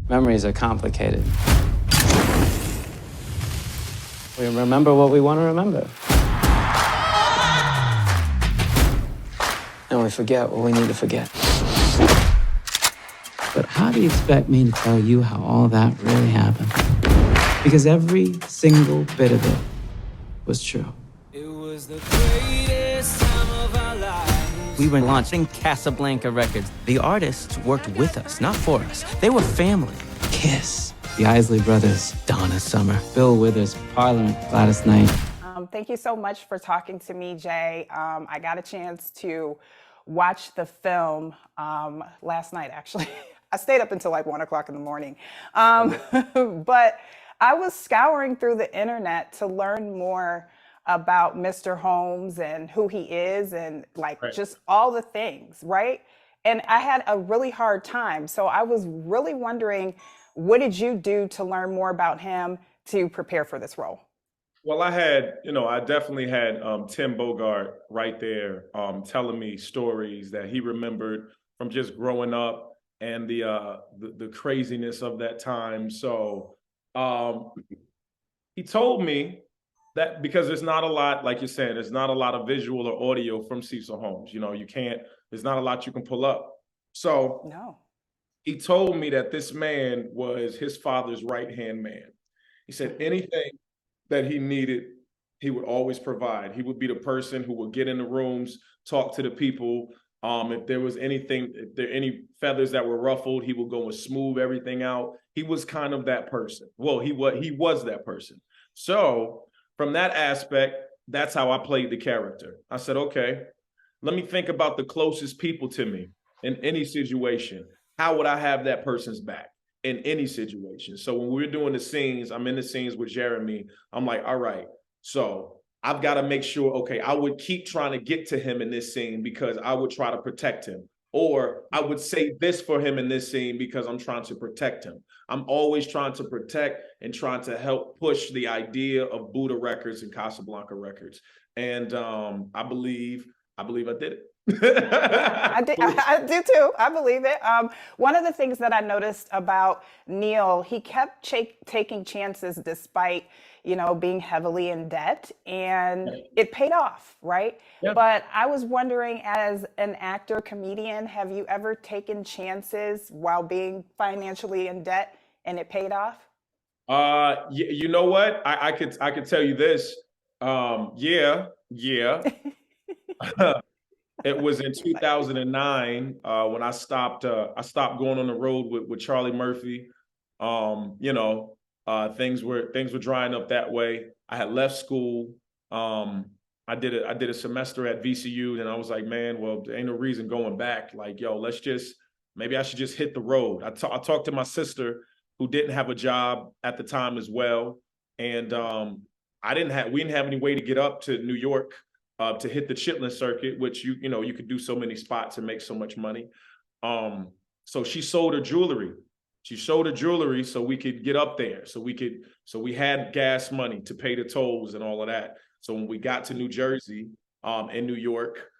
Memories are complicated. We remember what we want to remember. And we forget what we need to forget. But how do you expect me to tell you how all that really happened? Because every single bit of it was true. It was the greatest time of our lives. We were launching Casablanca Records. The artists worked with us, not for us. They were family. Kiss. The Isley Brothers. Donna Summer. Bill Withers. Parliament. Gladys Knight. Thank you so much for talking to me, Jay. I got a chance to watch the film last night, actually. I stayed up until like 1 o'clock in the morning. But I was scouring through the internet to learn more about Mr. Holmes and who he is and like just all the things, right? And I had a really hard time. So I was really wondering, what did you do to learn more about him to prepare for this role? Well, I definitely had Tim Bogart right there telling me stories that he remembered from just growing up and the craziness of that time. So he told me that because there's not a lot, like you're saying, there's not a lot of visual or audio from Cecil Holmes. There's not a lot you can pull up. So No. he told me that this man was his father's right-hand man. He said anything that he needed, he would always provide. He would be the person who would get in the rooms, talk to the people. If there was any feathers that were ruffled, he would go and smooth everything out. He was kind of that person. Well, he was that person. So from that aspect, that's how I played the character. I said, okay, let me think about the closest people to me in any situation. How would I have that person's back in any situation? So when we're doing the scenes, I'm in the scenes with Jeremy. I'm like, all right, so I've got to make sure, okay, I would keep trying to get to him in this scene because I would try to protect him. Or I would say this for him in this scene because I'm trying to protect him. I'm always trying to protect and trying to help push the idea of Buddha Records and Casablanca Records. And I believe I did it. I do too. I believe it. One of the things that I noticed about Neil, he kept taking chances despite, being heavily in debt, and it paid off, right? Yeah. But I was wondering, as an actor, comedian, have you ever taken chances while being financially in debt and it paid off? You know what? I could tell you this. Yeah. It was in 2009 when I stopped going on the road with Charlie Murphy. Things were drying up that way. I had left school. I did a semester at VCU, and I was like, man, well, there ain't no reason going back. Like, yo, maybe I should just hit the road. I talked to my sister, who didn't have a job at the time as well, and we didn't have any way to get up to New York to hit the Chitlin circuit, which you could do so many spots and make so much money. So she sold her jewelry. So we could get up there. So we had gas money to pay the tolls and all of that. So when we got to New Jersey, in New York,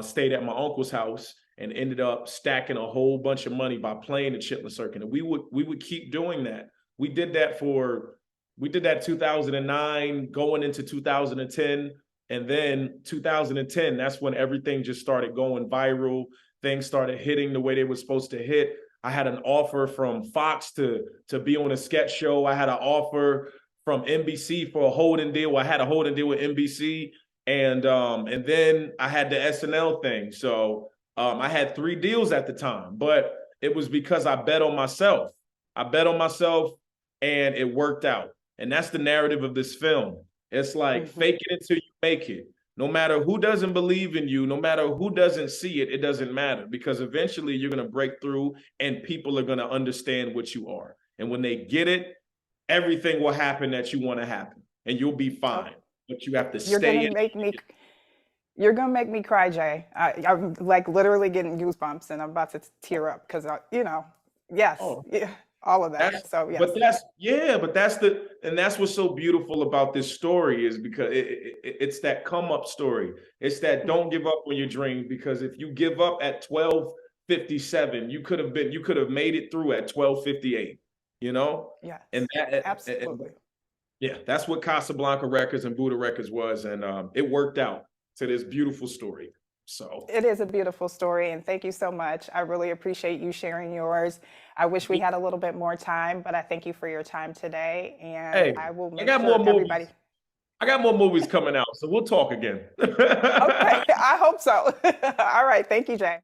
stayed at my uncle's house and ended up stacking a whole bunch of money by playing the Chitlin circuit. And we would keep doing that. We did that 2009 going into 2010. And then 2010, that's when everything just started going viral. Things started hitting the way they were supposed to hit. I had an offer from Fox to be on a sketch show. I had an offer from NBC for a holding deal. I had a holding deal with NBC. And then I had the SNL thing. So I had 3 deals at the time, but it was because I bet on myself. And it worked out. And that's the narrative of this film. It's like fake it until you make it. No matter who doesn't believe in you, no matter who doesn't see it, it doesn't matter, because eventually you're going to break through and people are going to understand what you are. And when they get it, everything will happen that you want to happen and you'll be fine. But you have to stay. You're going to make me cry, Jay. I'm like literally getting goosebumps and I'm about to tear up because, yes. Oh. Yeah. All of that. But that's what's so beautiful about this story is because it's that come up story. It's that don't give up on your dream, because if you give up at 12:57, you could have made it through at 12:58. you know? Yes, And that, absolutely. yeah, that's what Casablanca Records and Buddha Records was. And it worked out to this beautiful story. So It is a beautiful story, and thank you so much. I really appreciate you sharing yours. I wish we had a little bit more time, but I thank you for your time today, and hey, I will I make got sure more everybody. movies. I got more movies coming out, so we'll talk again. Okay, I hope so. All right, thank you, Jay.